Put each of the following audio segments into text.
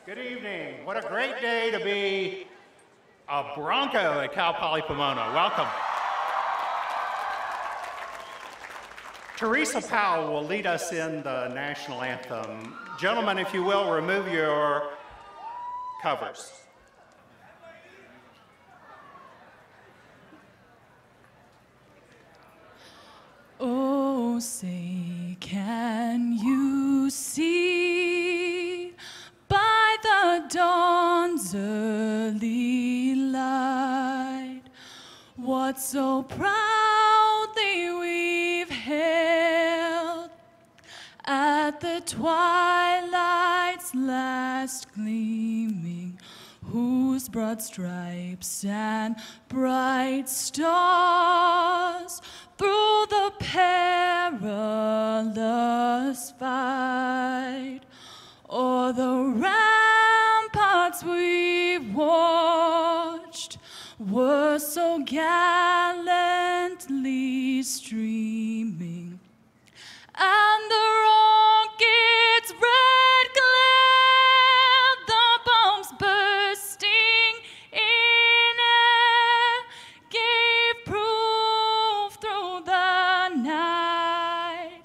Good evening. What a great day to be a Bronco at Cal Poly Pomona. Welcome. Teresa Powell will lead us in the national anthem. Gentlemen, if you will, remove your covers. Oh, say, can you see by the dawn's early light what so proudly we've hailed at the twilight's last gleaming, whose broad stripes and bright stars through the perilous fight o'er the ramparts we watched were so gallantly streaming, and the rocket's red glare, the bombs bursting in air, gave proof through the night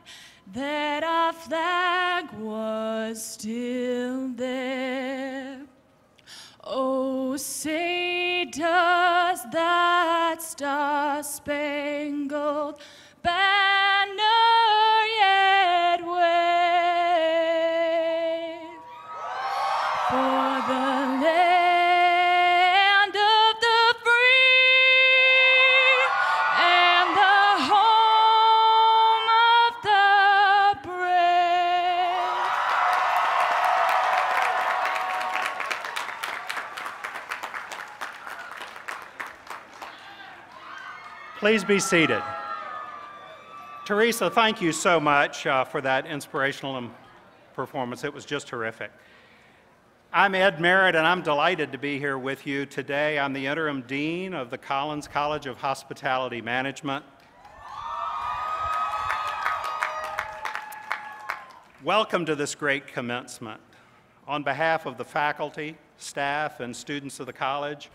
that our flag was still there. Oh, say does that star-spangled banner yet wave for the land of the free and the home of the brave? Please be seated. Teresa, thank you so much for that inspirational performance. It was just terrific. I'm Ed Merritt, and I'm delighted to be here with you today. I'm the interim dean of the Collins College of Hospitality Management. Welcome to this great commencement. On behalf of the faculty, staff, and students of the college,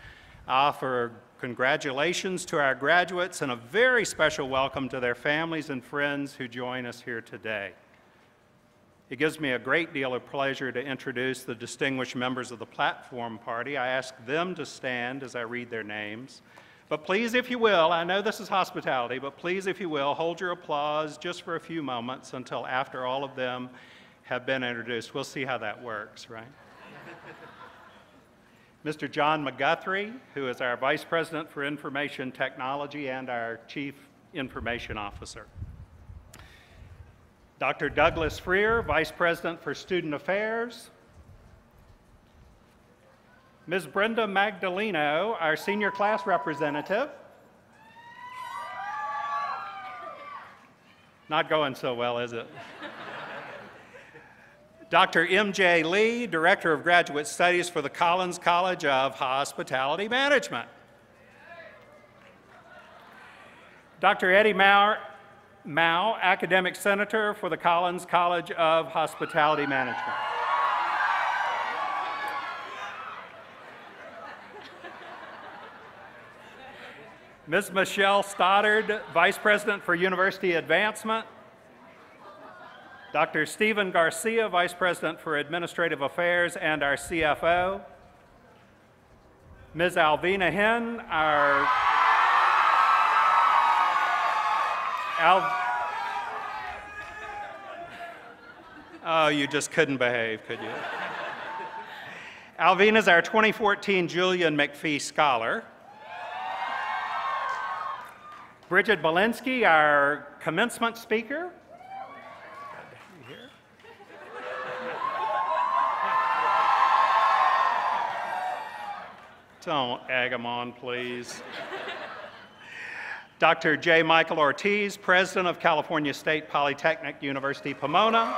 I offer congratulations to our graduates and a very special welcome to their families and friends who join us here today. It gives me a great deal of pleasure to introduce the distinguished members of the platform party. I ask them to stand as I read their names. But please, if you will, I know this is hospitality, but please, if you will, hold your applause just for a few moments until after all of them have been introduced. We'll see how that works, right? Mr. John McGuthrie, who is our Vice President for Information Technology and our Chief Information Officer. Dr. Douglas Freer, Vice President for Student Affairs. Ms. Brenda Magdaleno, our Senior Class Representative. Not going so well, is it? Dr. M.J. Lee, Director of Graduate Studies for the Collins College of Hospitality Management. Dr. Eddie Mao, Academic Senator for the Collins College of Hospitality Management. Ms. Michelle Stoddard, Vice President for University Advancement. Dr. Stephen Garcia, Vice President for Administrative Affairs and our CFO. Ms. Alvina Hen, our Oh, you just couldn't behave, could you? Alvina's our 2014 Julian McPhee Scholar. Bridget Belinsky, our commencement speaker. Don't egg them on, please. Dr. J. Michael Ortiz, President of California State Polytechnic University, Pomona.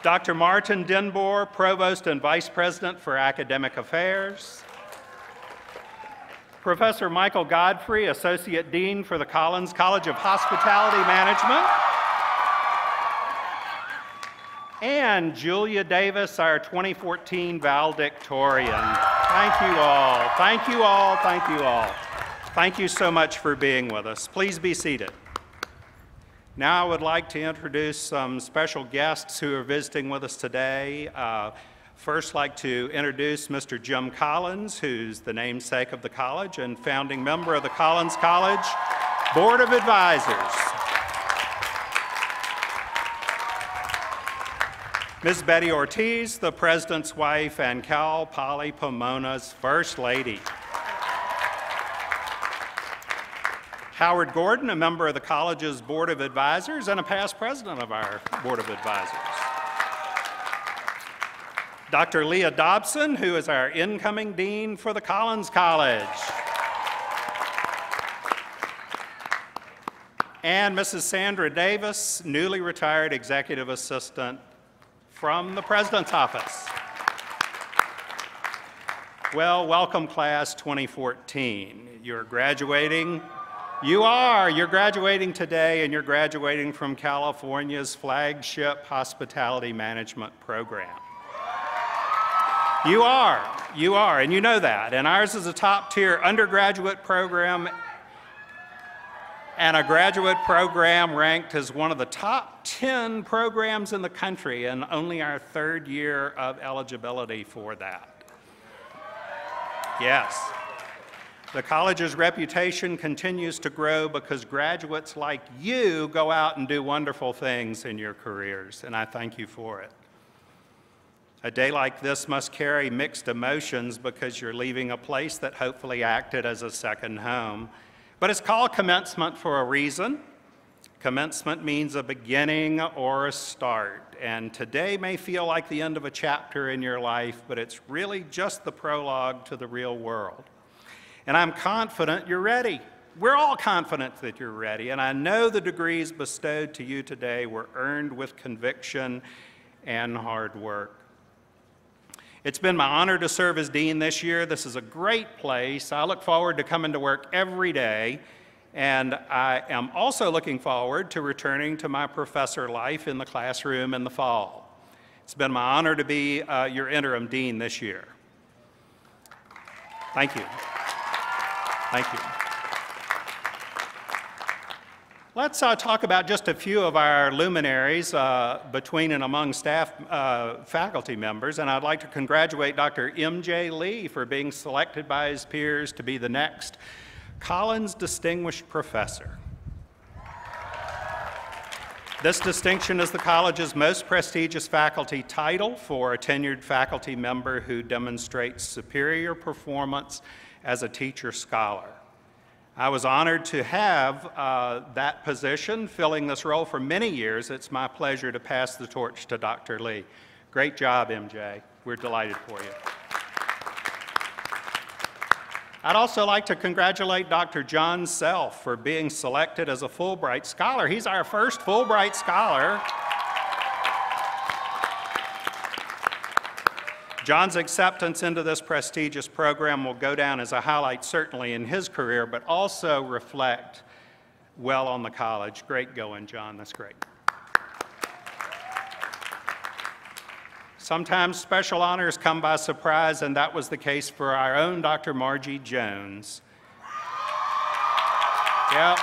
Dr. Martin Denboer, Provost and Vice President for Academic Affairs. Professor Michael Godfrey, Associate Dean for the Collins College of Hospitality Management. and Julia Davis, our 2014 valedictorian. Thank you all, thank you all, thank you all. Thank you so much for being with us. Please be seated. Now I would like to introduce some special guests who are visiting with us today. First, like to introduce Mr. Jim Collins, who's the namesake of the college and founding member of the Collins College Board of Advisors. Ms. Betty Ortiz, the president's wife and Cal Poly Pomona's first lady. Howard Gordon, a member of the college's Board of Advisors and a past president of our Board of Advisors. Dr. Leah Dobson, who is our incoming dean for the Collins College. And Mrs. Sandra Davis, newly retired executive assistant from the President's Office. Well, welcome class 2014. You're graduating. You're graduating today, and you're graduating from California's flagship hospitality management program. You are, and you know that. And ours is a top-tier undergraduate program and a graduate program ranked as one of the top 10 programs in the country, and only our third year of eligibility for that. Yes. The college's reputation continues to grow because graduates like you go out and do wonderful things in your careers, and I thank you for it. A day like this must carry mixed emotions because you're leaving a place that hopefully acted as a second home. But it's called commencement for a reason. Commencement means a beginning or a start, and today may feel like the end of a chapter in your life, but it's really just the prologue to the real world. And I'm confident you're ready. We're all confident that you're ready, and I know the degrees bestowed to you today were earned with conviction and hard work. It's been my honor to serve as dean this year. This is a great place. I look forward to coming to work every day, and I am also looking forward to returning to my professor life in the classroom in the fall. It's been my honor to be your interim dean this year. Thank you. Thank you. Let's talk about just a few of our luminaries between and among staff faculty members, and I'd like to congratulate Dr. M.J. Lee for being selected by his peers to be the next Collins Distinguished Professor. This distinction is the college's most prestigious faculty title for a tenured faculty member who demonstrates superior performance as a teacher scholar. I was honored to have that position, filling this role for many years. It's my pleasure to pass the torch to Dr. Lee. Great job, MJ. We're delighted for you. I'd also like to congratulate Dr. John Self for being selected as a Fulbright Scholar. He's our first Fulbright Scholar. John's acceptance into this prestigious program will go down as a highlight certainly in his career, but also reflect well on the college. Great going, John. That's great. Sometimes special honors come by surprise, and that was the case for our own Dr. Margie Jones. Yep.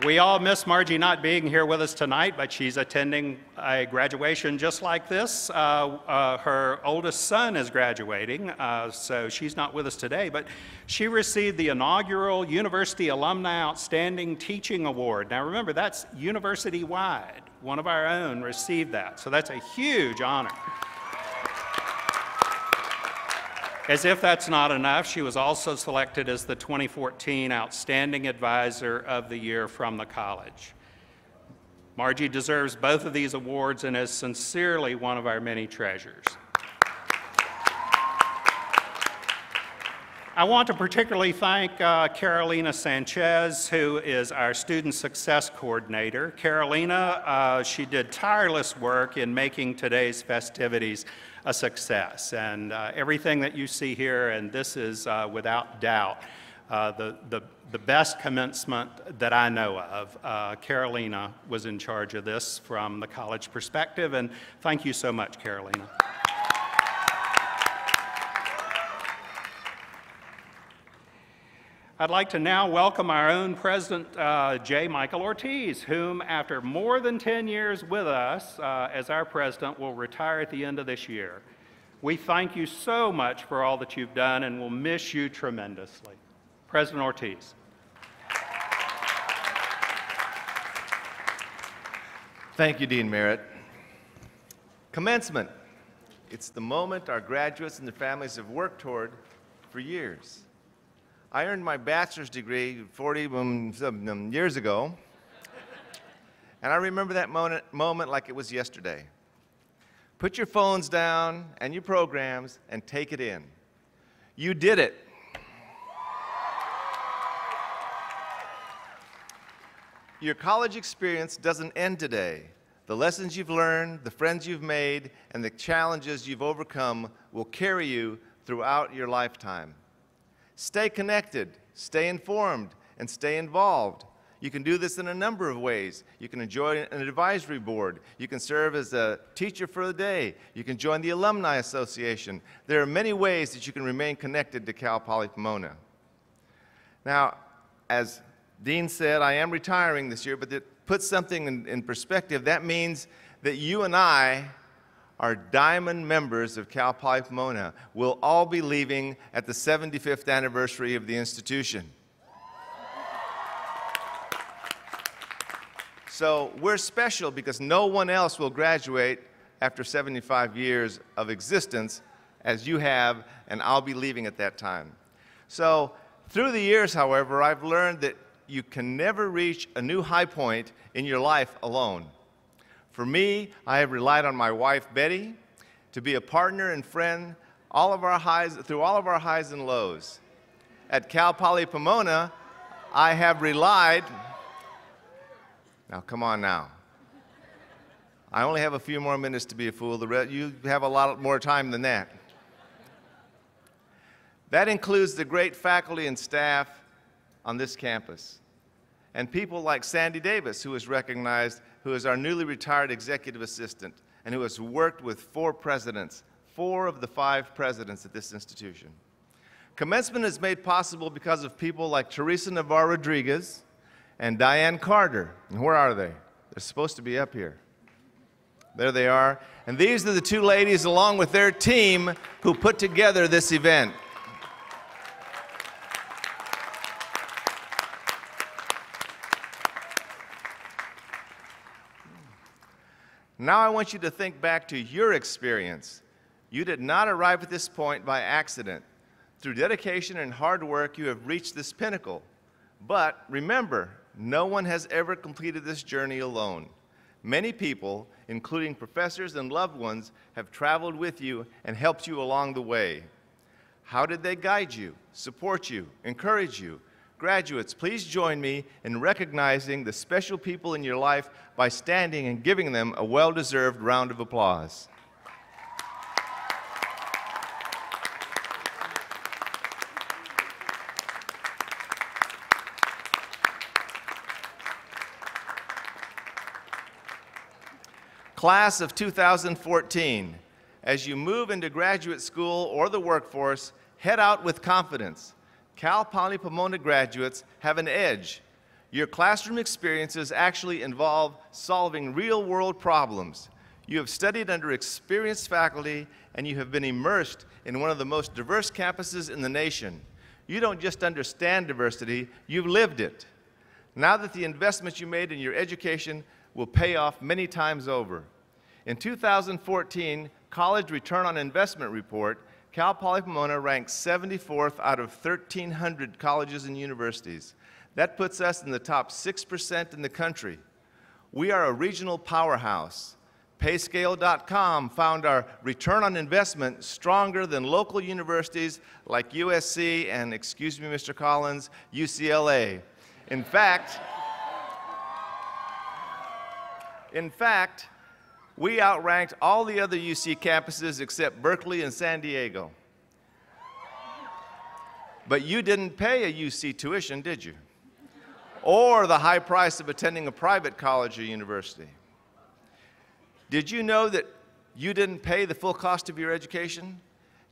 We all miss Margie not being here with us tonight, but she's attending a graduation just like this. Her oldest son is graduating, so she's not with us today, but she received the inaugural University Alumni Outstanding Teaching Award. Now remember, that's university-wide. One of our own received that, so that's a huge honor. As if that's not enough, she was also selected as the 2014 Outstanding Advisor of the Year from the college. Margie deserves both of these awards and is sincerely one of our many treasures. I want to particularly thank Carolina Sanchez, who is our Student Success Coordinator. Carolina, she did tireless work in making today's festivities a success, and everything that you see here, and this is without doubt the best commencement that I know of. Carolina was in charge of this from the college perspective, and thank you so much, Carolina. I'd like to now welcome our own President, J. Michael Ortiz, whom, after more than 10 years with us as our president, will retire at the end of this year. We thank you so much for all that you've done, and will miss you tremendously. President Ortiz. Thank you, Dean Merritt. Commencement. It's the moment our graduates and their families have worked toward for years. I earned my bachelor's degree 40 years ago, and I remember that moment like it was yesterday. Put your phones down and your programs and take it in. You did it. Your college experience doesn't end today. The lessons you've learned, the friends you've made, and the challenges you've overcome will carry you throughout your lifetime. Stay connected, stay informed, and stay involved. You can do this in a number of ways. You can join an advisory board. You can serve as a teacher for the day. You can join the Alumni Association. There are many ways that you can remain connected to Cal Poly Pomona. Now, as Dean said, I am retiring this year, but to put something in perspective, that means that you and I are diamond members of Cal Poly Pomona. We'll all be leaving at the 75th anniversary of the institution. So we're special because no one else will graduate after 75 years of existence as you have, and I'll be leaving at that time. So through the years, however, I've learned that you can never reach a new high point in your life alone. For me, I have relied on my wife, Betty, to be a partner and friend through all of our highs and lows. At Cal Poly Pomona, I have relied. Now, come on now. I only have a few more minutes to be a fool. You have a lot more time than that. That includes the great faculty and staff on this campus, and people like Sandy Davis, who is recognized, who is our newly retired executive assistant, and who has worked with 4 presidents, 4 of the 5 presidents at this institution. Commencement is made possible because of people like Teresa Navarro Rodriguez and Diane Carter. And where are they? They're supposed to be up here. There they are. And these are the 2 ladies, along with their team, who put together this event. Now I want you to think back to your experience. You did not arrive at this point by accident. Through dedication and hard work, you have reached this pinnacle. But remember, no one has ever completed this journey alone. Many people, including professors and loved ones, have traveled with you and helped you along the way. How did they guide you, support you, encourage you? Graduates, please join me in recognizing the special people in your life by standing and giving them a well-deserved round of applause. Class of 2014, as you move into graduate school or the workforce, head out with confidence. Cal Poly Pomona graduates have an edge. Your classroom experiences actually involve solving real-world problems. You have studied under experienced faculty, and you have been immersed in one of the most diverse campuses in the nation. You don't just understand diversity, you've lived it. Now that the investments you made in your education will pay off many times over. In 2014 College Return on Investment Report, Cal Poly Pomona ranked 74th out of 1,300 colleges and universities. That puts us in the top 6% in the country. We are a regional powerhouse. Payscale.com found our return on investment stronger than local universities like USC and, excuse me, Mr. Collins, UCLA. In fact, we outranked all the other UC campuses except Berkeley and San Diego. But you didn't pay a UC tuition, did you? Or the high price of attending a private college or university. Did you know that you didn't pay the full cost of your education?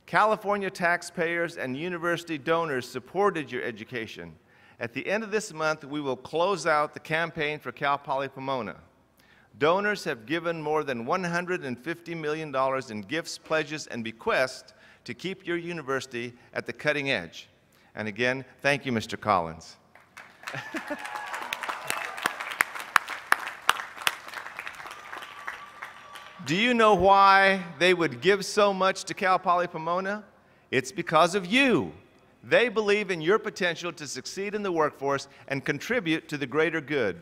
California taxpayers and university donors supported your education. At the end of this month, we will close out the campaign for Cal Poly Pomona. Donors have given more than $150 million in gifts, pledges, and bequests to keep your university at the cutting edge. And again, thank you, Mr. Collins. Do you know why they would give so much to Cal Poly Pomona? It's because of you. They believe in your potential to succeed in the workforce and contribute to the greater good.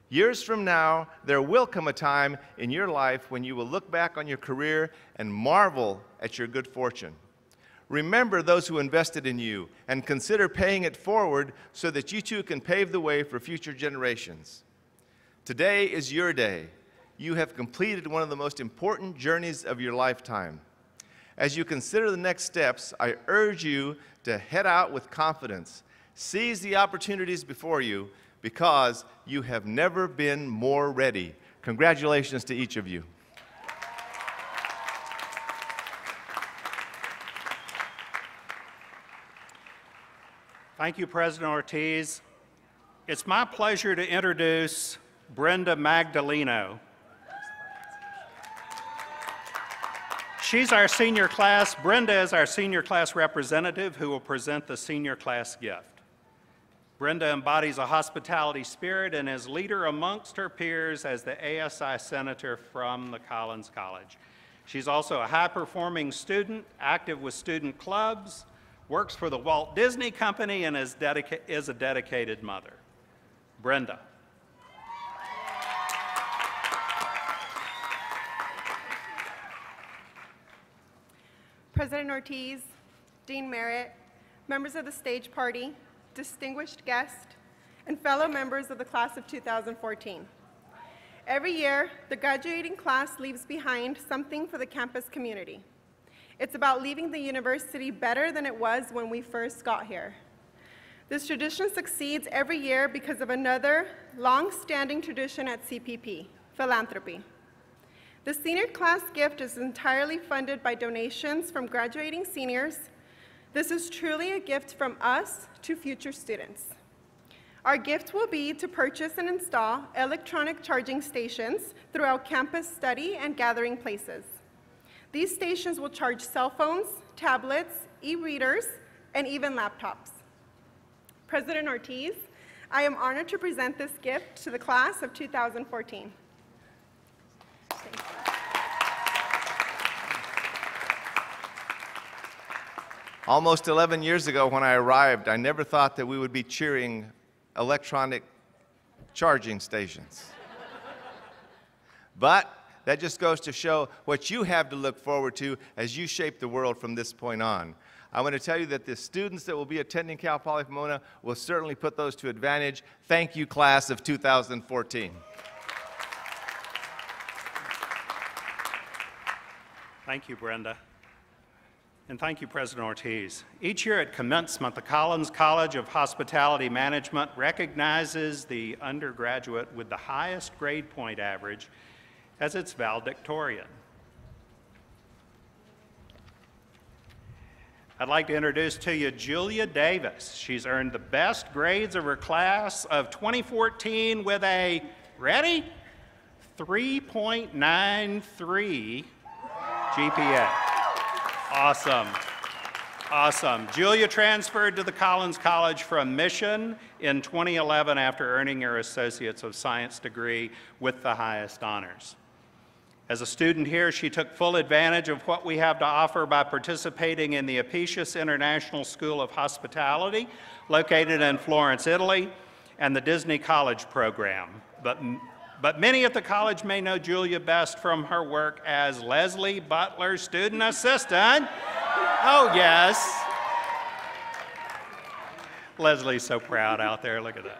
Years from now, there will come a time in your life when you will look back on your career and marvel at your good fortune. Remember those who invested in you and consider paying it forward so that you too can pave the way for future generations. Today is your day. You have completed one of the most important journeys of your lifetime. As you consider the next steps, I urge you to head out with confidence. Seize the opportunities before you because you have never been more ready. Congratulations to each of you. Thank you, President Ortiz. It's my pleasure to introduce Brenda Magdaleno. She's our senior class. Brenda is our senior class representative who will present the senior class gift. Brenda embodies a hospitality spirit and is leader amongst her peers as the ASI Senator from the Collins College. She's also a high-performing student, active with student clubs, works for the Walt Disney Company, and is a dedicated mother. Brenda. President Ortiz, Dean Merritt, members of the stage party, distinguished guests, and fellow members of the class of 2014. Every year, the graduating class leaves behind something for the campus community. It's about leaving the university better than it was when we first got here. This tradition succeeds every year because of another long-standing tradition at CPP, philanthropy. The senior class gift is entirely funded by donations from graduating seniors. This is truly a gift from us to future students. Our gift will be to purchase and install electronic charging stations throughout campus study and gathering places. These stations will charge cell phones, tablets, e-readers, and even laptops. President Ortiz, I am honored to present this gift to the class of 2014. Thank you. Almost 11 years ago when I arrived, I never thought that we would be cheering electronic charging stations. But that just goes to show what you have to look forward to as you shape the world from this point on. I want to tell you that the students that will be attending Cal Poly Pomona will certainly put those to advantage. Thank you, class of 2014. Thank you, Brenda. And thank you, President Ortiz. Each year at commencement, the Collins College of Hospitality Management recognizes the undergraduate with the highest grade point average as its valedictorian. I'd like to introduce to you Julia Davis. She's earned the best grades of her class of 2014 with a, ready? 3.93 GPA. Awesome. Awesome. Julia transferred to the Collins College from Mission in 2011 after earning her Associates of Science degree with the highest honors. As a student here, she took full advantage of what we have to offer by participating in the Apicius International School of Hospitality, located in Florence, Italy, and the Disney College program. But many at the college may know Julia best from her work as Leslie Butler Student Assistant. Oh, yes. Leslie's so proud out there, look at that.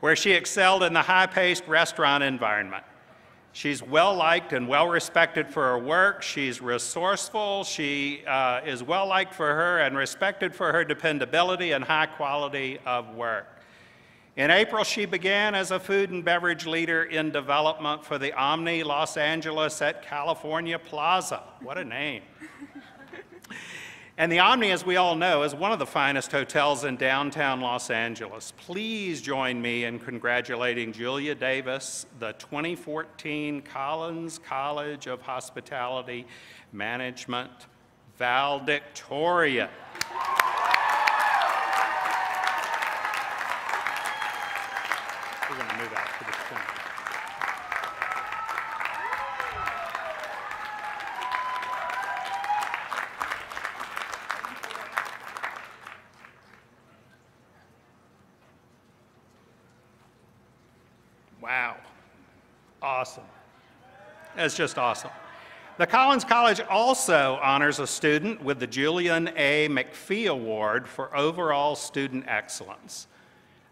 Where she excelled in the high-paced restaurant environment. She's well-liked and well-respected for her work. She's resourceful. She is well-liked for her and respected for her dependability and high quality of work. In April, she began as a food and beverage leader in development for the Omni Los Angeles at California Plaza. What a name. And the Omni, as we all know, is one of the finest hotels in downtown Los Angeles. Please join me in congratulating Julia Davis, the 2014 Collins College of Hospitality Management valedictorian. We're going to move out to the front. Wow. Awesome. That's just awesome. The Collins College also honors a student with the Julian A. McPhee Award for overall student excellence.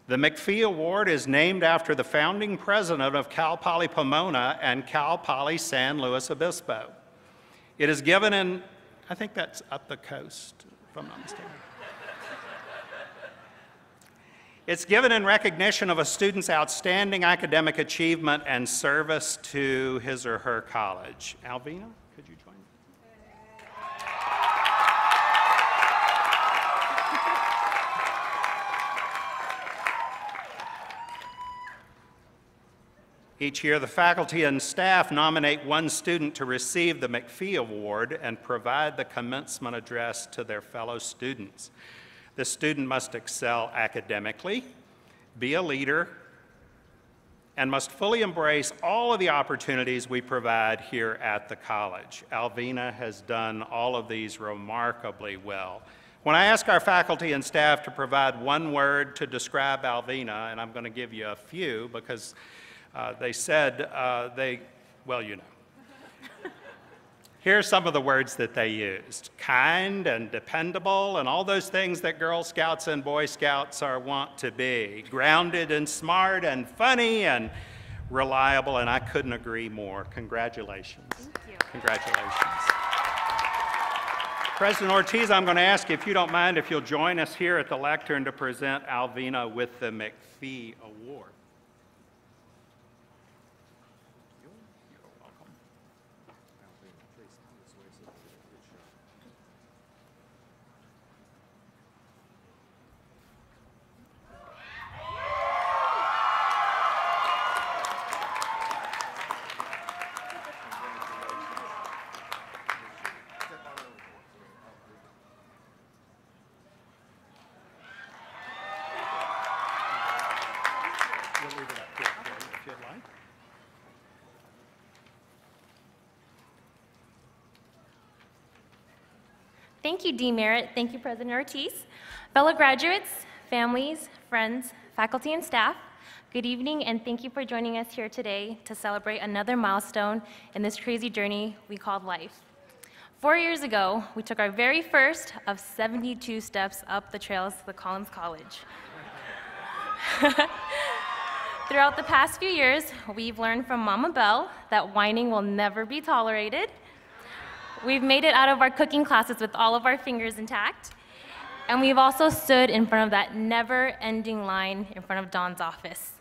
The McPhee Award is named after the founding president of Cal Poly Pomona and Cal Poly San Luis Obispo. It is given in, I think that's up the coast, if I'm not mistaken. It's given in recognition of a student's outstanding academic achievement and service to his or her college. Alvina, could you join me? Each year, the faculty and staff nominate one student to receive the McPhee Award and provide the commencement address to their fellow students. The student must excel academically, be a leader, and must fully embrace all of the opportunities we provide here at the college. Alvina has done all of these remarkably well. When I ask our faculty and staff to provide one word to describe Alvina, and I'm going to give you a few because they said well, you know. Here are some of the words that they used: kind and dependable, and all those things that Girl Scouts and Boy Scouts are wont to be. Grounded and smart and funny and reliable, and I couldn't agree more. Congratulations. Thank you. Congratulations. President Ortiz, I'm going to ask you, if you don't mind, if you'll join us here at the lectern to present Alvina with the McPhee Award. We'll leave it up here for you if you'd like. Thank you, Dean Merritt. Thank you, President Ortiz. Fellow graduates, families, friends, faculty, and staff, good evening, and thank you for joining us here today to celebrate another milestone in this crazy journey we called life. 4 years ago, we took our very first of 72 steps up the trails to the Collins College. Throughout the past few years, we've learned from Mama Bell that whining will never be tolerated. We've made it out of our cooking classes with all of our fingers intact. And we've also stood in front of that never-ending line in front of Dawn's office.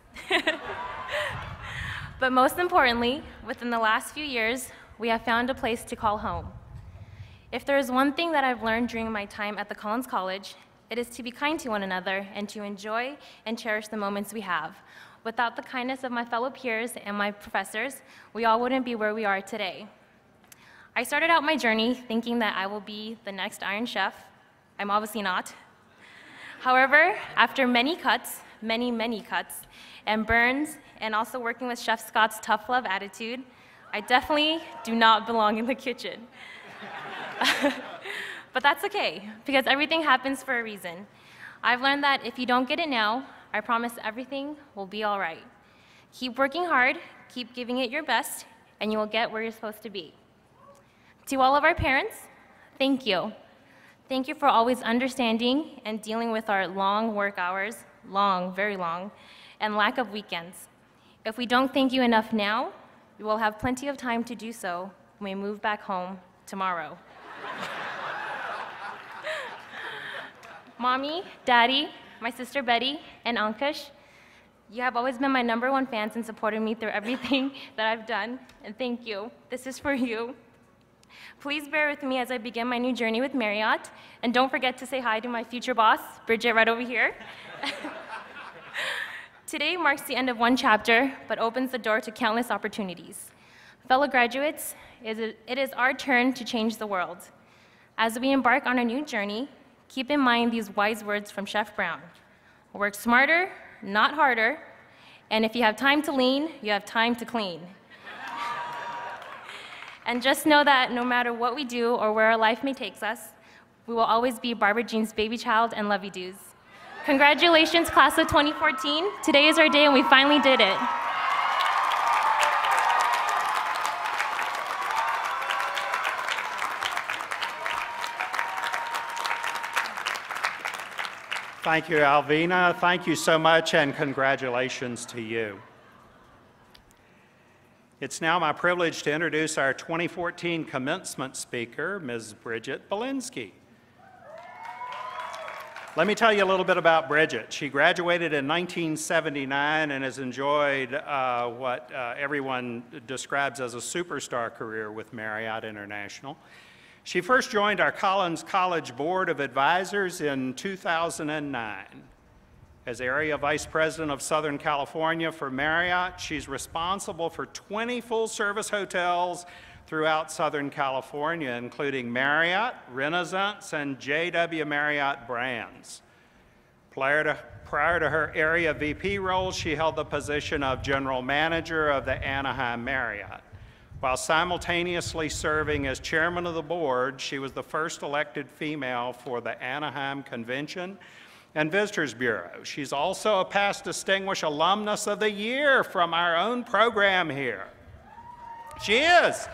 But most importantly, within the last few years, we have found a place to call home. If there is one thing that I've learned during my time at the Collins College, it is to be kind to one another and to enjoy and cherish the moments we have. Without the kindness of my fellow peers and my professors, we all wouldn't be where we are today. I started out my journey thinking that I will be the next Iron Chef. I'm obviously not. However, after many cuts, many cuts, and burns, and also working with Chef Scott's tough love attitude, I definitely do not belong in the kitchen. But that's okay, because everything happens for a reason. I've learned that if you don't get it now, I promise everything will be all right. Keep working hard, keep giving it your best, and you will get where you're supposed to be. To all of our parents, thank you. Thank you for always understanding and dealing with our long work hours, long, very long, and lack of weekends. If we don't thank you enough now, You will have plenty of time to do so when we move back home tomorrow. Mommy, Daddy, my sister Betty, and Ankush, you have always been my #1 fans and supported me through everything that I've done, and thank you. This is for you. Please bear with me as I begin my new journey with Marriott, and don't forget to say hi to my future boss, Bridget, right over here. Today marks the end of one chapter, but opens the door to countless opportunities. Fellow graduates, it is our turn to change the world. As we embark on our new journey, keep in mind these wise words from Chef Brown. Work smarter, not harder, and if you have time to lean, you have time to clean. And just know that no matter what we do or where our life may take us, we will always be Barbara Jean's baby child and lovey-doos. Congratulations, class of 2014. Today is our day and we finally did it. Thank you, Alvina. Thank you so much, and congratulations to you. It's now my privilege to introduce our 2014 commencement speaker, Ms. Bridget Belinsky. Let me tell you a little bit about Bridget. She graduated in 1979 and has enjoyed what everyone describes as a superstar career with Marriott International. She first joined our Collins College Board of Advisors in 2009. As Area Vice President of Southern California for Marriott, she's responsible for 20 full-service hotels throughout Southern California, including Marriott, Renaissance, and JW Marriott brands. Prior to her area VP role, she held the position of General Manager of the Anaheim Marriott. While simultaneously serving as chairman of the board, she was the first elected female for the Anaheim Convention and Visitors Bureau. She's also a past Distinguished Alumnus of the Year from our own program here. She is.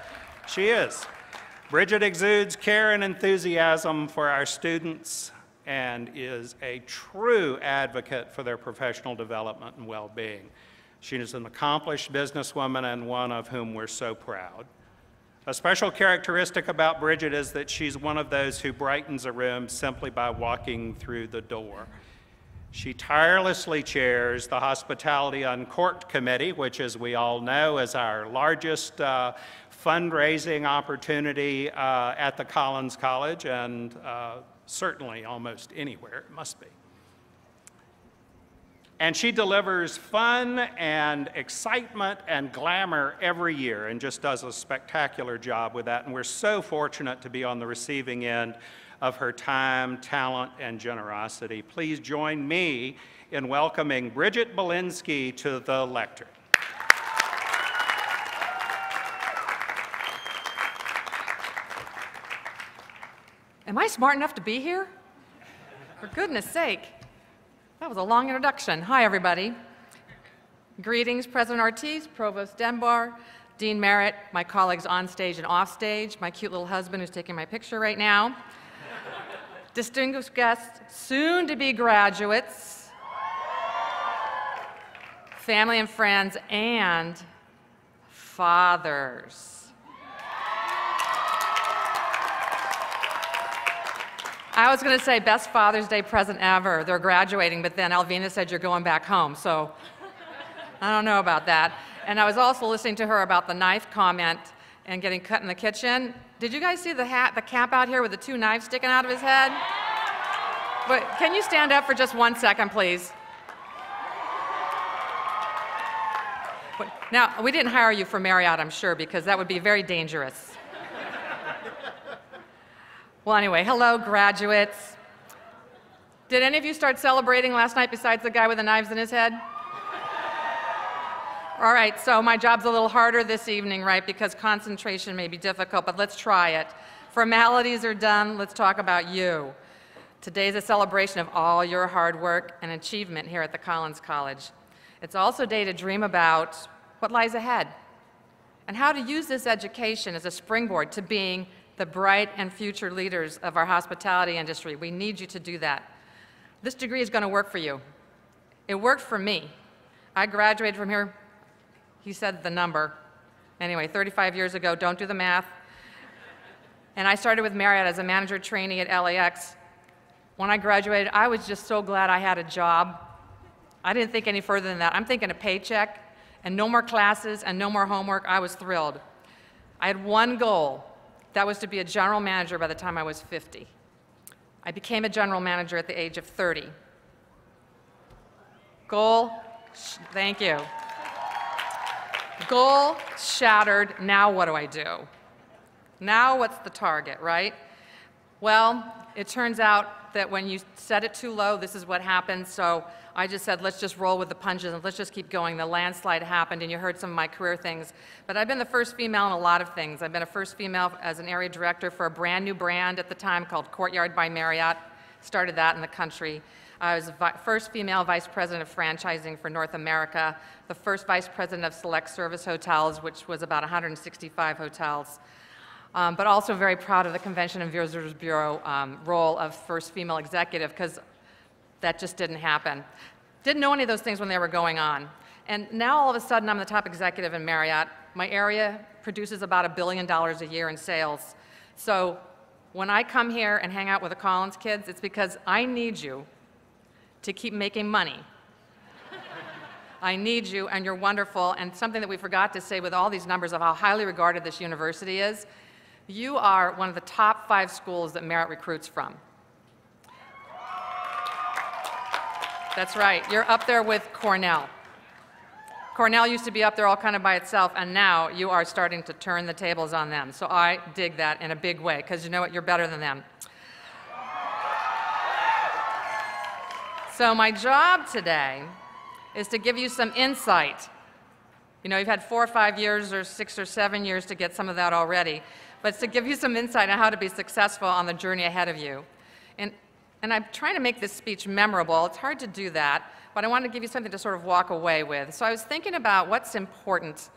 Bridget exudes care and enthusiasm for our students and is a true advocate for their professional development and well-being. She is an accomplished businesswoman and one of whom we're so proud. A special characteristic about Bridget is that she's one of those who brightens a room simply by walking through the door. She tirelessly chairs the Hospitality Uncorked Committee, which, as we all know, is our largest fundraising opportunity at the Collins College, and certainly almost anywhere it must be. And she delivers fun and excitement and glamour every year and just does a spectacular job with that. And we're so fortunate to be on the receiving end of her time, talent, and generosity. Please join me in welcoming Bridget Belinsky to the lectern. Am I smart enough to be here? For goodness sake. That was a long introduction. Hi, everybody. Greetings, President Ortiz, Provost Denbar, Dean Merritt, my colleagues on stage and off stage, my cute little husband who's taking my picture right now, distinguished guests, soon-to-be graduates, family and friends, and fathers. I was going to say best Father's Day present ever. They're graduating, but then Alvina said you're going back home, so I don't know about that. And I was also listening to her about the knife comment and getting cut in the kitchen. Did you guys see the cap out here with the 2 knives sticking out of his head? But can you stand up for just 1 second, please? Now, we didn't hire you for Marriott, I'm sure, because that would be very dangerous. Well, anyway, hello, graduates. Did any of you start celebrating last night besides the guy with the knives in his head? All right, so my job's a little harder this evening, right, because concentration may be difficult, but let's try it. Formalities are done, let's talk about you. Today's a celebration of all your hard work and achievement here at the Collins College. It's also a day to dream about what lies ahead and how to use this education as a springboard to being the bright and future leaders of our hospitality industry. We need you to do that. This degree is going to work for you. It worked for me. I graduated from here, he said the number, Anyway, 35 years ago, don't do the math. And I started with Marriott as a manager trainee at LAX. When I graduated, I was just so glad I had a job. I didn't think any further than that. I'm thinking a paycheck and no more classes and no more homework. I was thrilled. I had one goal. That was to be a general manager by the time I was 50. I became a general manager at the age of 30. Goal, thank you. Goal shattered, now what do I do? Now what's the target, right? Well, it turns out that when you set it too low, this is what happens. So I just said, let's just roll with the punches and let's just keep going. The landslide happened, and you heard some of my career things. But I've been the first female in a lot of things. I've been a first female as an area director for a brand new brand at the time called Courtyard by Marriott. Started that in the country. I was the first female vice president of franchising for North America, the first vice president of select service hotels, which was about 165 hotels. But also very proud of the Convention and Visitors Bureau role of first female executive, because that just didn't happen. Didn't know any of those things when they were going on. And now all of a sudden I'm the top executive in Marriott. My area produces about $1 billion a year in sales. So when I come here and hang out with the Collins kids, it's because I need you to keep making money. I need you, and you're wonderful. And something that we forgot to say with all these numbers of how highly regarded this university is, you are one of the top 5 schools that Marriott recruits from. That's right, you're up there with Cornell. Cornell used to be up there all kind of by itself, and now you are starting to turn the tables on them. So I dig that in a big way, because you know what, you're better than them. So my job today is to give you some insight. You know, you've had 4 or 5 years or 6 or 7 years to get some of that already, but it's to give you some insight on how to be successful on the journey ahead of you. And I'm trying to make this speech memorable. It's hard to do that, but I want to give you something to sort of walk away with. So I was thinking about what's important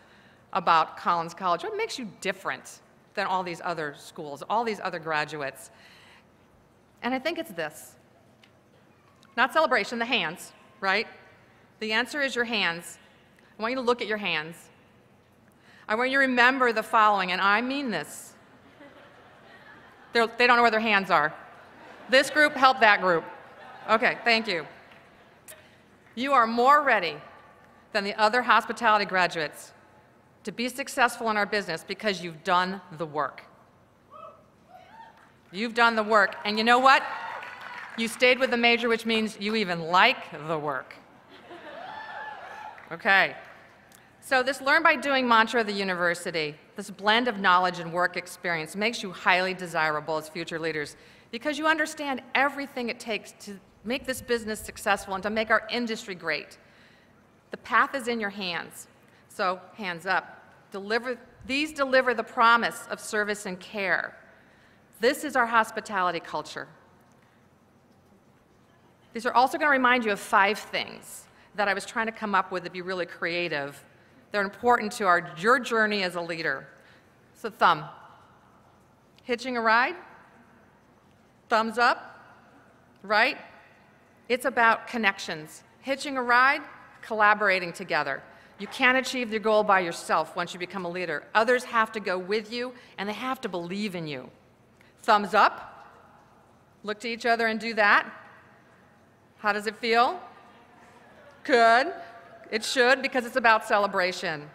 about Collins College. What makes you different than all these other schools, all these other graduates? And I think it's this. Not celebration, the hands, right? The answer is your hands. I want you to look at your hands. I want you to remember the following, and I mean this. They don't know where their hands are. This group helped that group. Okay, thank you. You are more ready than the other hospitality graduates to be successful in our business because you've done the work. You've done the work, and you know what? You stayed with the major, which means you even like the work. Okay. So this learn by doing mantra of the university, this blend of knowledge and work experience makes you highly desirable as future leaders because you understand everything it takes to make this business successful and to make our industry great. The path is in your hands. So hands up. These deliver the promise of service and care. This is our hospitality culture. These are also going to remind you of 5 things that I was trying to come up with to be really creative. They're important to your journey as a leader. So thumb. Hitching a ride? Thumbs up? Right? It's about connections. Hitching a ride, collaborating together. You can't achieve your goal by yourself once you become a leader. Others have to go with you, and they have to believe in you. Thumbs up. Look to each other and do that. How does it feel? Good. It should, because it's about celebration.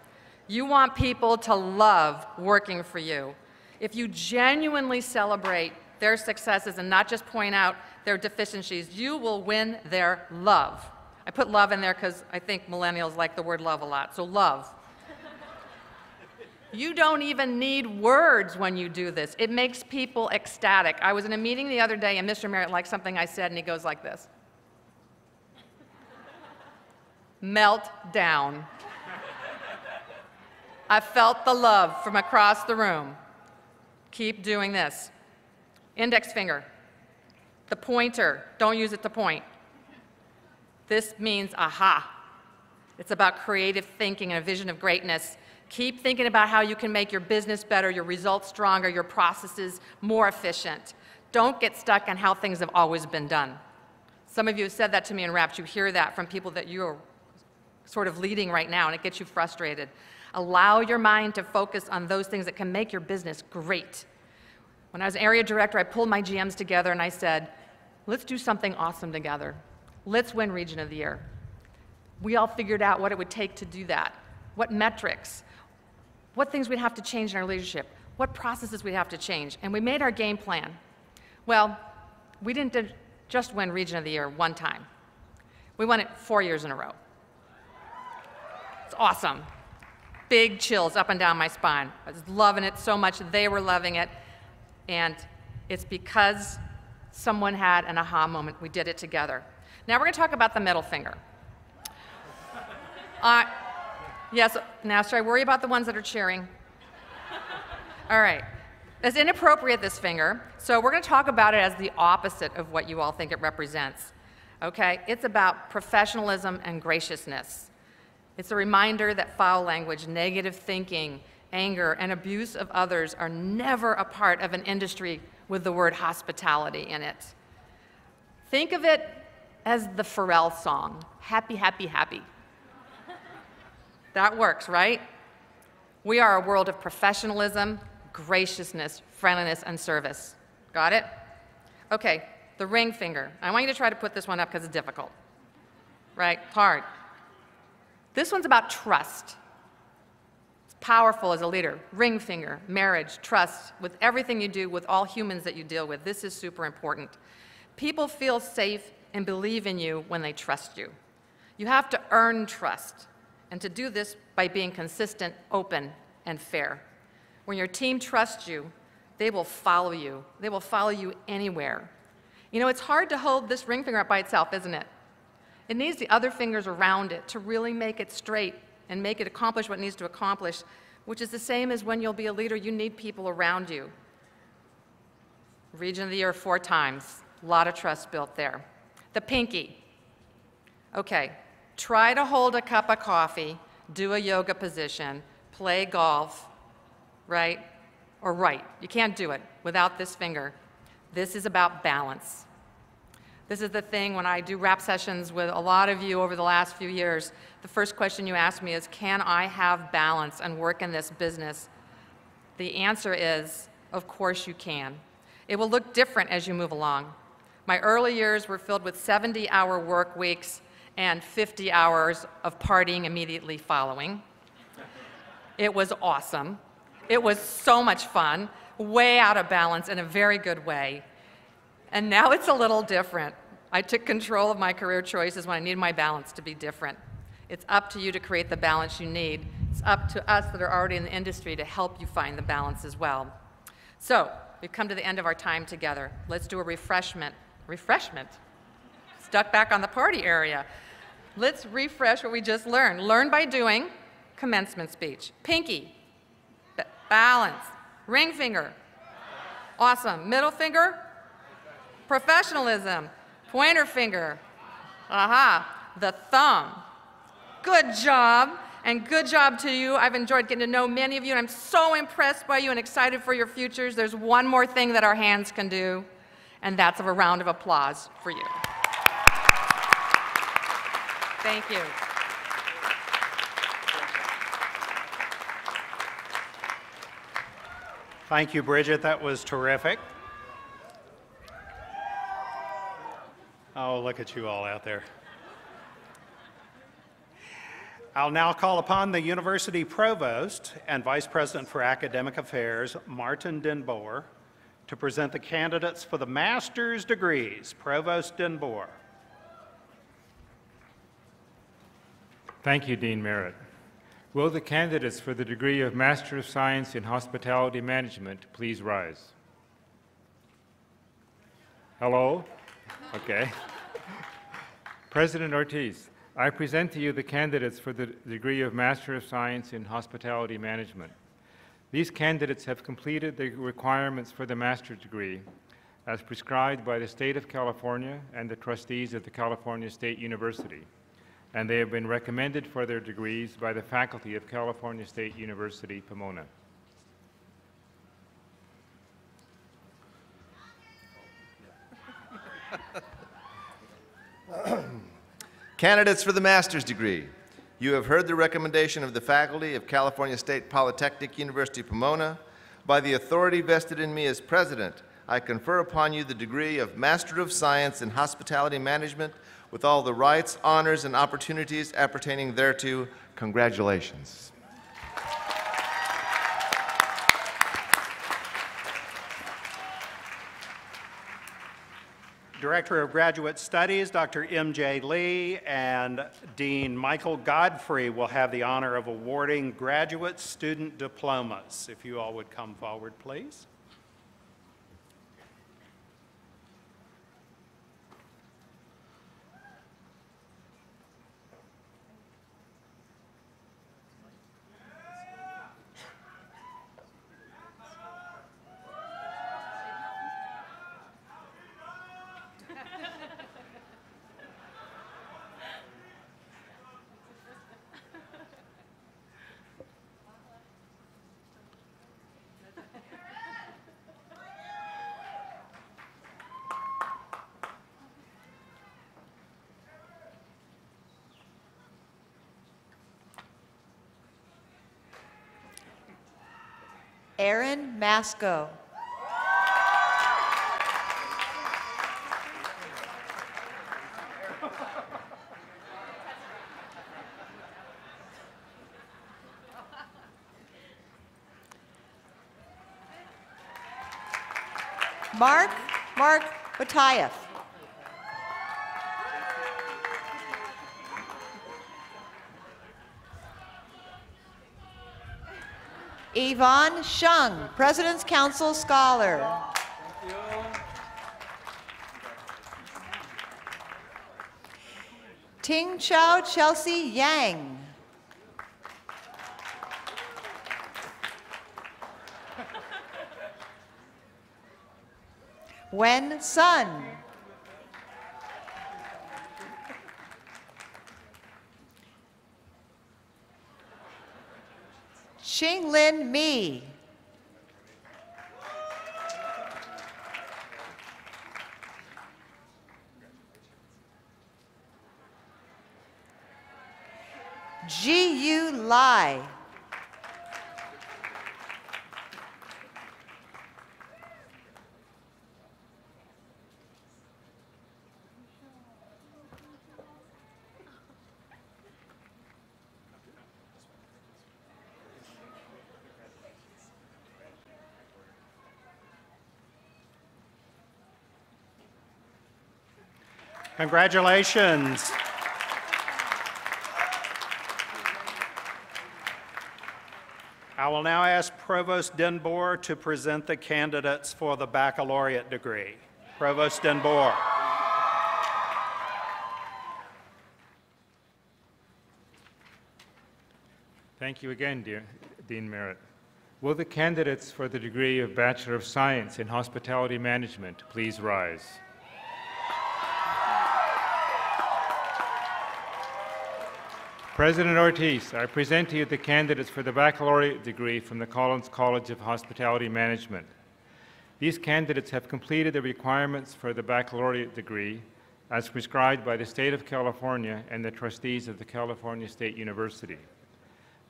You want people to love working for you. If you genuinely celebrate their successes and not just point out their deficiencies, you will win their love. I put love in there because I think millennials like the word love a lot, so love. You don't even need words when you do this. It makes people ecstatic. I was in a meeting the other day, and Mr. Marriott liked something I said, and he goes like this. Melt down. I felt the love from across the room. Keep doing this. Index finger. The pointer, don't use it to point. This means aha. It's about creative thinking and a vision of greatness. Keep thinking about how you can make your business better, your results stronger, your processes more efficient. Don't get stuck on how things have always been done. Some of you have said that to me in Raps. You hear that from people that you're sort of leading right now, and it gets you frustrated. Allow your mind to focus on those things that can make your business great. When I was area director, I pulled my GMs together and I said, let's do something awesome together. Let's win Region of the Year. We all figured out what it would take to do that, what metrics, what things we'd have to change in our leadership, what processes we'd have to change, and we made our game plan. Well, we didn't just win Region of the Year one time. We won it 4 years in a row. It's awesome. Big chills up and down my spine. I was loving it so much, they were loving it, and it's because someone had an aha moment. We did it together. Now we're going to talk about the middle finger. Yes, now should I worry about the ones that are cheering? All right. It's inappropriate, this finger, so we're going to talk about it as the opposite of what you all think it represents. Okay? It's about professionalism and graciousness. It's a reminder that foul language, negative thinking, anger, and abuse of others are never a part of an industry with the word hospitality in it. Think of it as the Pharrell song, Happy, Happy, Happy. That works, right? We are a world of professionalism, graciousness, friendliness, and service. Got it? Okay, the ring finger. I want you to try to put this one up because it's difficult. Right? Hard. This one's about trust. It's powerful as a leader. Ring finger, marriage, trust, with everything you do, with all humans that you deal with. This is super important. People feel safe and believe in you when they trust you. You have to earn trust, and to do this by being consistent, open, and fair. When your team trusts you, they will follow you. They will follow you anywhere. You know, it's hard to hold this ring finger up by itself, isn't it? It needs the other fingers around it to really make it straight and make it accomplish what it needs to accomplish, which is the same as when you'll be a leader, you need people around you. Region of the Year 4 times. A lot of trust built there. The pinky. Okay, try to hold a cup of coffee, do a yoga position, play golf, right? Or right. You can't do it without this finger. This is about balance. This is the thing when I do rap sessions with a lot of you over the last few years, the first question you ask me is, can I have balance and work in this business? The answer is, of course you can. It will look different as you move along. My early years were filled with 70-hour work weeks and 50 hours of partying immediately following. It was awesome. It was so much fun, way out of balance in a very good way. And now it's a little different. I took control of my career choices when I needed my balance to be different. It's up to you to create the balance you need. It's up to us that are already in the industry to help you find the balance as well. So, we've come to the end of our time together. Let's do a refreshment. Refreshment? Stuck back on the party area. Let's refresh what we just learned. Learn by doing. Commencement speech. Pinky. Balance. Ring finger. Awesome. Middle finger. Professionalism. Pointer finger. Aha. The thumb. Good job. And good job to you. I've enjoyed getting to know many of you, and I'm so impressed by you and excited for your futures. There's one more thing that our hands can do, and that's a round of applause for you. Thank you. Thank you, Bridget. That was terrific. Oh, look at you all out there. I'll now call upon the University Provost and Vice President for Academic Affairs, Martin Denboer, to present the candidates for the master's degrees. Provost Denboer. Thank you, Dean Merritt. Will the candidates for the degree of Master of Science in Hospitality Management please rise? Hello? Okay. President Ortiz, I present to you the candidates for the degree of Master of Science in Hospitality Management. These candidates have completed the requirements for the master's degree as prescribed by the State of California and the trustees of the California State University, and they have been recommended for their degrees by the faculty of California State University, Pomona. Candidates for the master's degree. You have heard the recommendation of the faculty of California State Polytechnic University, Pomona. By the authority vested in me as president, I confer upon you the degree of Master of Science in Hospitality Management with all the rights, honors, and opportunities appertaining thereto. Congratulations. Director of Graduate Studies, Dr. M.J. Lee, and Dean Michael Godfrey will have the honor of awarding graduate student diplomas. If you all would come forward, please. Aaron Masco. Mark Batayev. Yvonne Shung, President's Council Scholar. Ting Chao Chelsea Yang. Wen Sun. Xinglin Mi. Ji-Yu Lai. Congratulations. I will now ask Provost Denboer to present the candidates for the baccalaureate degree. Provost Denboer. Thank you again, Dean Merritt. Will the candidates for the degree of Bachelor of Science in Hospitality Management please rise? President Ortiz, I present to you the candidates for the baccalaureate degree from the Collins College of Hospitality Management. These candidates have completed the requirements for the baccalaureate degree as prescribed by the State of California and the trustees of the California State University,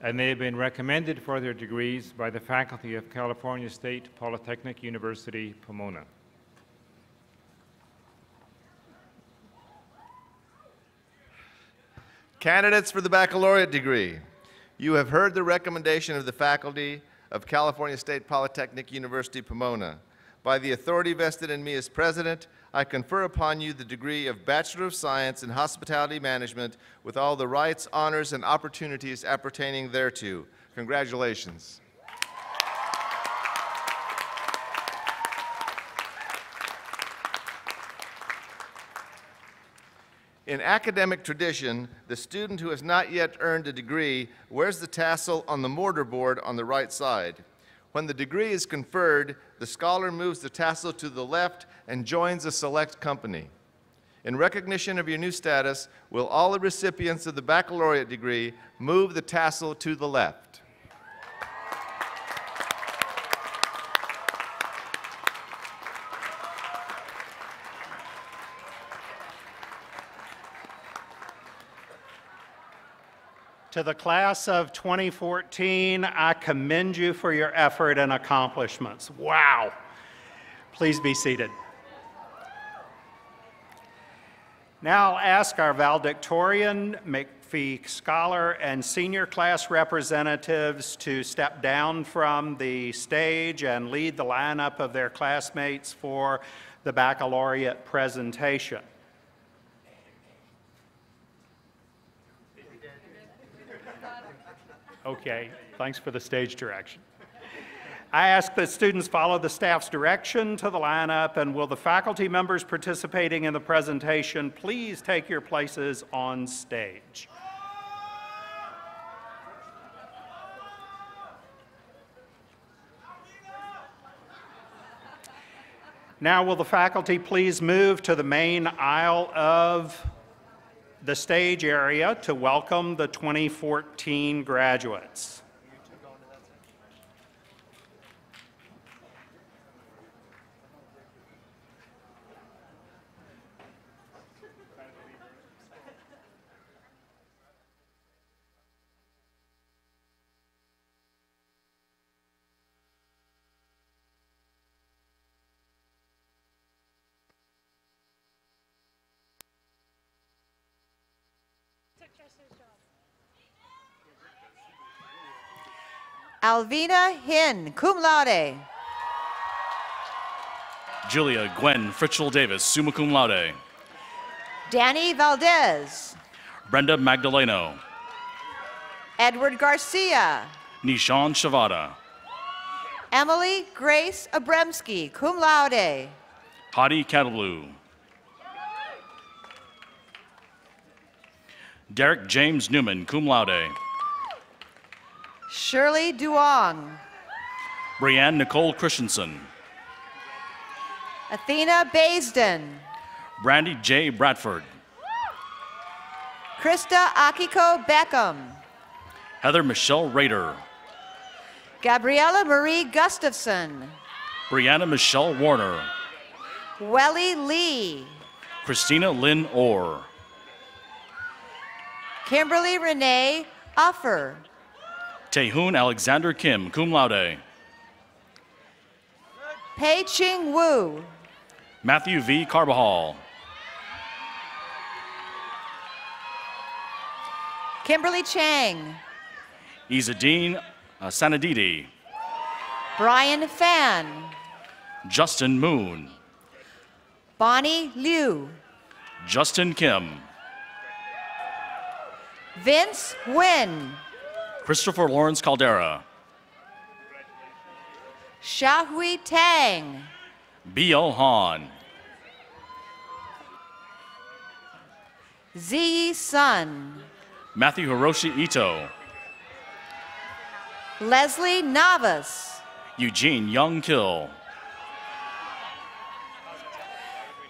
and they have been recommended for their degrees by the faculty of California State Polytechnic University, Pomona. Candidates for the baccalaureate degree. You have heard the recommendation of the faculty of California State Polytechnic University, Pomona. By the authority vested in me as president, I confer upon you the degree of Bachelor of Science in Hospitality Management with all the rights, honors, and opportunities appertaining thereto. Congratulations. In academic tradition, the student who has not yet earned a degree wears the tassel on the mortarboard on the right side. When the degree is conferred, the scholar moves the tassel to the left and joins a select company. In recognition of your new status, will all the recipients of the baccalaureate degree move the tassel to the left? To the class of 2014, I commend you for your effort and accomplishments. Wow. Please be seated. Now I'll ask our valedictorian, McPhee Scholar, and senior class representatives to step down from the stage and lead the lineup of their classmates for the baccalaureate presentation. Okay, thanks for the stage direction. I ask that students follow the staff's direction to the lineup, and will the faculty members participating in the presentation please take your places on stage. Now will the faculty please move to the main aisle of the stage area to welcome the 2014 graduates. Alvina Hin, cum laude. Julia Gwen Fritchell Davis, summa cum laude. Danny Valdez. Brenda Magdaleno. Edward Garcia. Nishan Shavada. Emily Grace Abremski, cum laude. Hadi Catalu. Derek James Newman, cum laude. Shirley Duong. Brianne Nicole Christensen. Athena Baisden. Brandy J. Bradford. Krista Akiko Beckham. Heather Michelle Rader. Gabriella Marie Gustafson. Brianna Michelle Warner. Welly Lee. Christina Lynn Orr. Kimberly Renee Uffer. Taehoon Alexander Kim, cum laude. Pei Ching Wu. Matthew V. Carbajal. Kimberly Chang. Izzadeen Sanadidi. Brian Fan. Justin Moon. Bonnie Liu. Justin Kim. Vince Nguyen. Christopher Lawrence Caldera. Xiaohui Tang. B.O. Han. Ziyi Sun. Matthew Hiroshi Ito. Leslie Navas. Eugene Young Kill.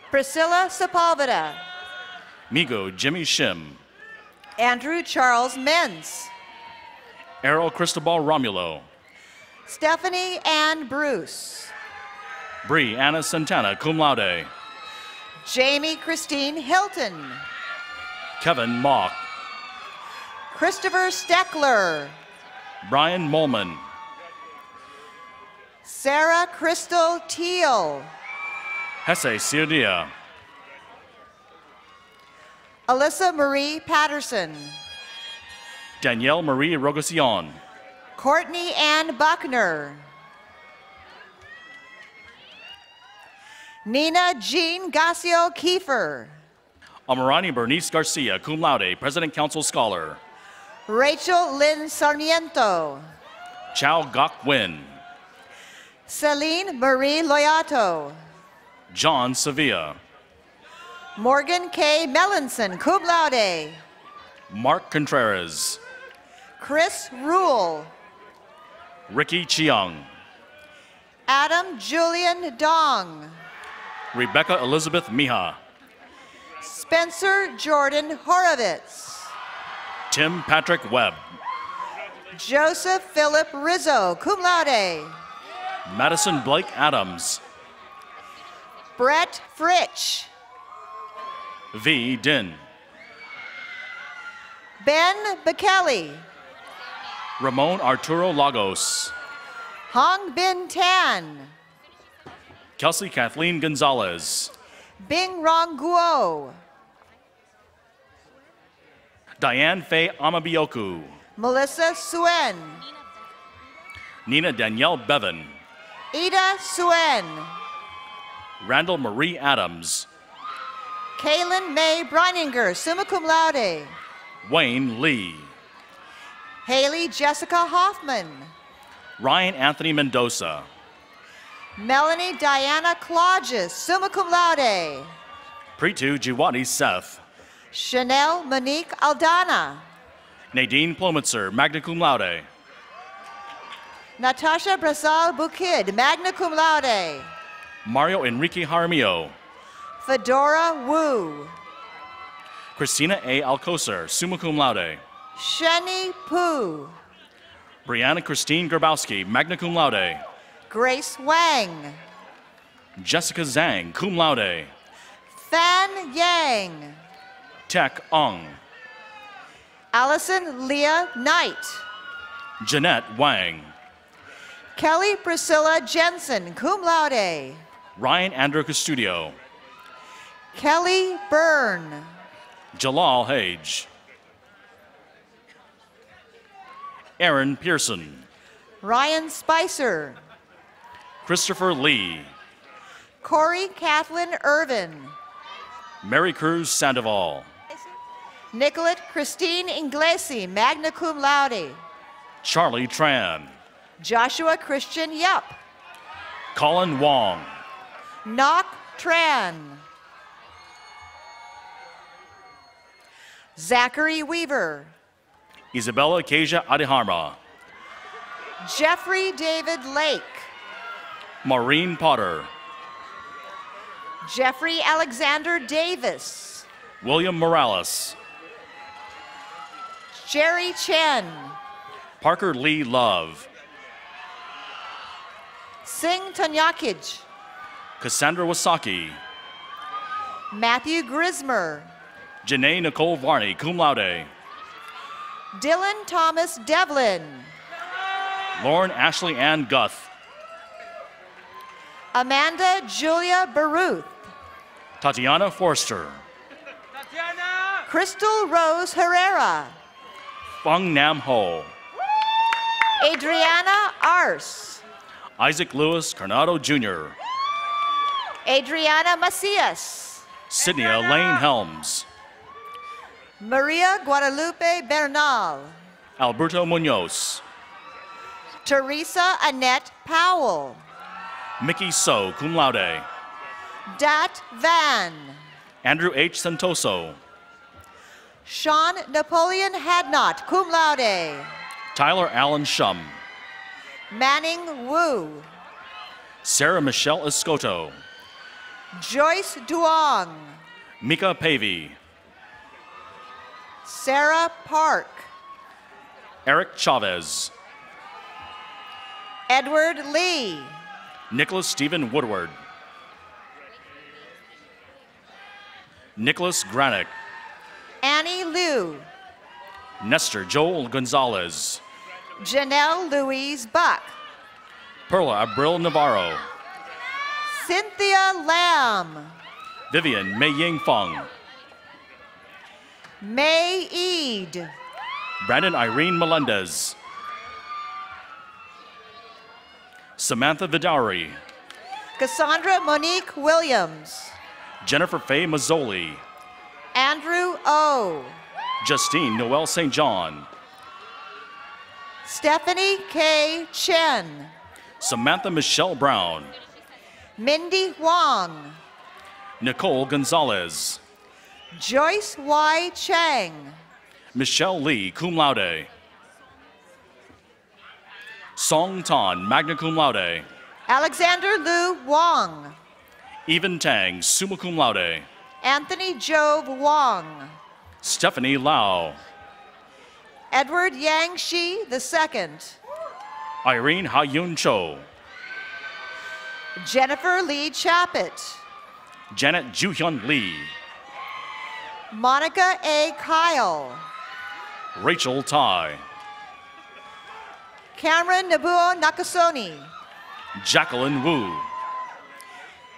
Priscilla Sepulveda. Migo Jimmy Shim. Andrew Charles Mentz. Errol Cristobal Romulo. Stephanie Ann Bruce. Bree Anna Santana, cum laude. Jamie Christine Hilton. Kevin Mock. Christopher Steckler. Brian Molman. Sarah Crystal Teal. Hesse Siodia. Alyssa Marie Patterson. Danielle Marie Rogosion. Courtney Ann Buckner. Nina Jean Gassio Kiefer. Amarani Bernice Garcia, cum laude, President Council Scholar. Rachel Lynn Sarmiento. Chow Gok Win. Celine Marie Loyato. John Sevilla. Morgan K. Mellinson, cum laude. Mark Contreras. Chris Rule. Ricky Chiang. Adam Julian Dong. Rebecca Elizabeth Miha. Spencer Jordan Horovitz. Tim Patrick Webb. Joseph Philip Rizzo, cum laude. Madison Blake Adams. Brett Fritsch. V. Din. Ben Bekele. Ramon Arturo Lagos. Hong Bin Tan. Kelsey Kathleen Gonzalez. Bing Rong Guo. Diane Faye Amabioku. Melissa Suen. Nina Danielle Bevan. Ida Suen. Randall Marie Adams. Kaylin May Brininger, summa cum laude. Wayne Lee. Haley Jessica Hoffman. Ryan Anthony Mendoza. Melanie Diana Clauges, summa cum laude. Preetu Jiwani Seth. Chanel Monique Aldana. Nadine Plomitzer, magna cum laude. Natasha Brazal Bukid, magna cum laude. Mario Enrique Jaramillo. Fedora Wu. Christina A. Alcocer, summa cum laude. Sheni Pu. Brianna Christine Grabowski, magna cum laude. Grace Wang. Jessica Zhang, cum laude. Fan Yang. Tek Ong. Allison Leah Knight. Jeanette Wang. Kelly Priscilla Jensen, cum laude. Ryan Andrew Custudio. Kelly Byrne. Jalal Hage. Aaron Pearson. Ryan Spicer. Christopher Lee. Corey Kathleen Irvin. Mary Cruz Sandoval. Nicolette Christine Inglesi, magna cum laude. Charlie Tran. Joshua Christian Yup. Colin Wong. Nok Tran. Zachary Weaver. Isabella Keja Adiharma. Jeffrey David Lake. Maureen Potter. Jeffrey Alexander Davis. William Morales. Jerry Chen. Parker Lee Love. Singh Tanyakij. Cassandra Wasaki. Matthew Grismer. Janae Nicole Varney, cum laude. Dylan Thomas Devlin. Lauren Ashley Ann Guth. Amanda Julia Baruth. Tatiana Forster. Crystal Rose Herrera. Fung Nam Ho. Adriana Ars. Isaac Lewis Coronado Jr. Adriana Macias. Sydney Elaine Helms. Maria Guadalupe Bernal. Alberto Munoz. Teresa Annette Powell. Mickey So, cum laude. Dat Van. Andrew H. Santoso. Sean Napoleon Hadnot, cum laude. Tyler Allen Shum. Manning Wu. Sarah Michelle Escoto. Joyce Duong. Mika Pavey. Sarah Park. Eric Chavez. Edward Lee. Nicholas Stephen Woodward. Nicholas Granick. Annie Liu. Nestor Joel Gonzalez. Janelle Louise Buck. Perla Abril Navarro. Cynthia Lamb. Vivian Mei Ying Feng. May Eid. Brandon Irene Melendez. Samantha Vidari. Cassandra Monique Williams. Jennifer Faye Mazzoli. Andrew O. Justine Noel St. John. Stephanie K. Chen. Samantha Michelle Brown. Mindy Huang. Nicole Gonzalez. Joyce Y. Chang. Michelle Lee, cum laude. Song Tan, magna cum laude. Alexander Lu Wong. Evan Tang, summa cum laude. Anthony Jove Wong. Stephanie Lau. Edward Yang Shi II. Irene Ha-Yun Cho. Jennifer Lee Chappett. Janet Ju-hyun Lee. Monica A. Kyle. Rachel Tai. Cameron Nabuo Nakasoni. Jacqueline Wu.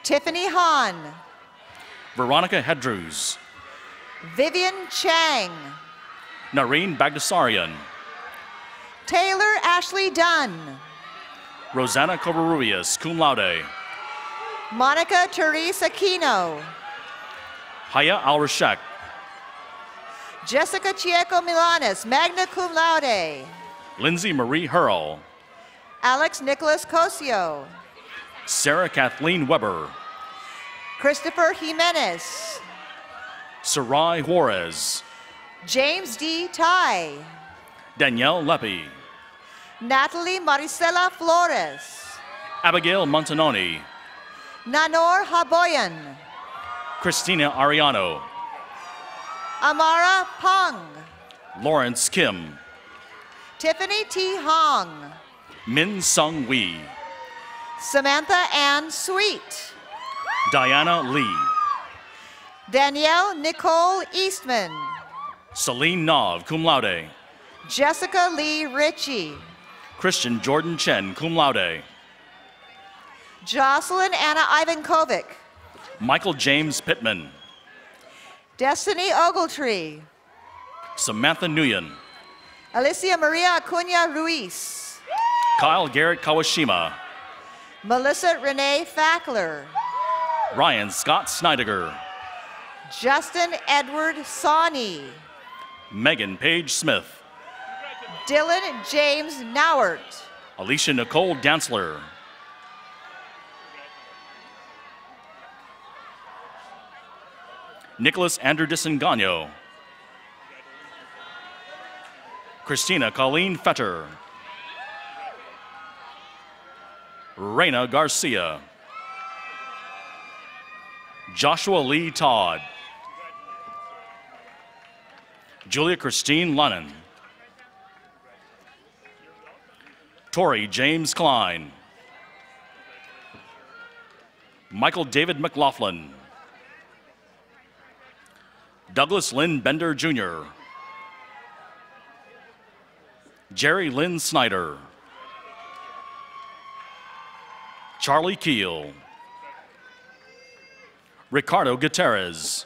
Tiffany Han. Veronica Hedrus. Vivian Chang. Nareen Bagdasarian. Taylor Ashley Dunn. Rosanna Covarrubias, cum laude. Monica Therese Aquino. Haya Al-Rashek. Jessica Chieco Milanes, magna cum laude. Lindsay Marie Hurl. Alex Nicholas Cosio. Sarah Kathleen Weber. Christopher Jimenez. Sarai Juarez. James D. Tai. Danielle Leppi. Natalie Maricela Flores. Abigail Montanoni. Nanor Haboyan. Christina Ariano. Amara Pang. Lawrence Kim. Tiffany T. Hong. Min Sung Wee. Samantha Ann Sweet. Diana Lee. Danielle Nicole Eastman. Celine Nov, cum laude. Jessica Lee Ritchie. Christian Jordan Chen, cum laude. Jocelyn Anna Ivankovic. Michael James Pittman. Destiny Ogletree. Samantha Nguyen. Alicia Maria Acuna Ruiz. Kyle Garrett Kawashima. Melissa Renee Fackler. Ryan Scott Snydiger. Justin Edward Sawney. Megan Page Smith. Dylan James Nauert. Alicia Nicole Dantzler. Nicholas Andrew Disengano. Christina Colleen Fetter. Reina Garcia. Joshua Lee Todd. Julia Christine Lennon. Tori James Klein. Michael David McLaughlin. Douglas Lynn Bender Jr. Jerry Lynn Snyder. Charlie Keel. Ricardo Gutierrez.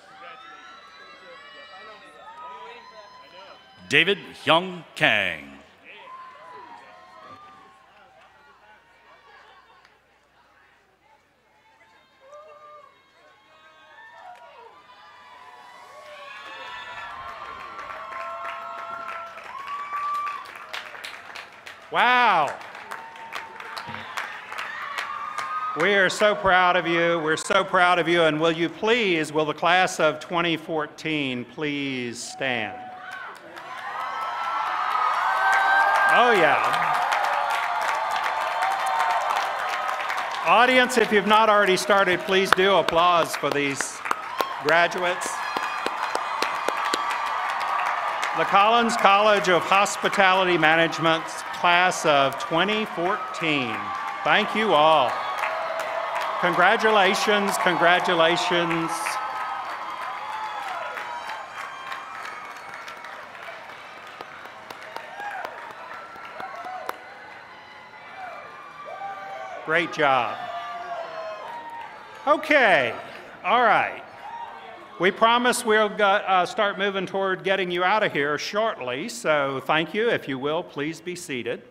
David Hyung Kang. Wow. We are so proud of you. We're so proud of you. And will you please, will the class of 2014 please stand? Oh, yeah. Audience, if you've not already started, please do applause for these graduates. The Collins College of Hospitality Management's class of 2014. Thank you all. Congratulations, congratulations. Great job. Okay, all right. We promise we'll start moving toward getting you out of here shortly, so thank you. If you will, please be seated.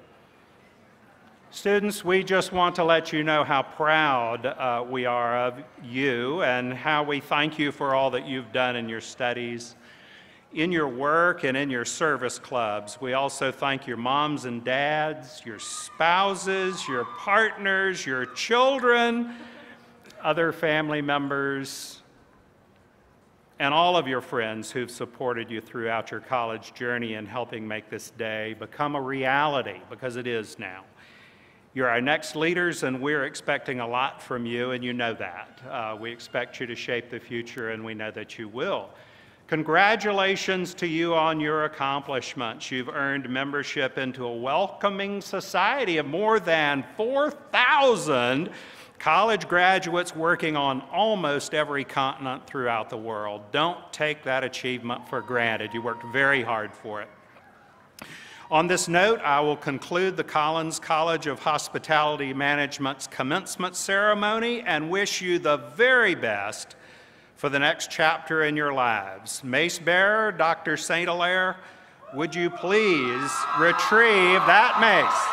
Students, we just want to let you know how proud we are of you and how we thank you for all that you've done in your studies, in your work, and in your service clubs. We also thank your moms and dads, your spouses, your partners, your children, other family members, and all of your friends who've supported you throughout your college journey in helping make this day become a reality, because it is now. You're our next leaders, and we're expecting a lot from you, and you know that. We expect you to shape the future, and we know that you will. Congratulations to you on your accomplishments. You've earned membership into a welcoming society of more than 4,000 college graduates working on almost every continent throughout the world. Don't take that achievement for granted. You worked very hard for it. On this note, I will conclude the Collins College of Hospitality Management's commencement ceremony and wish you the very best for the next chapter in your lives. Mace bearer, Dr. St. Hilaire, would you please retrieve that mace?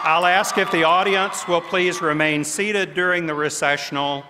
I'll ask if the audience will please remain seated during the recessional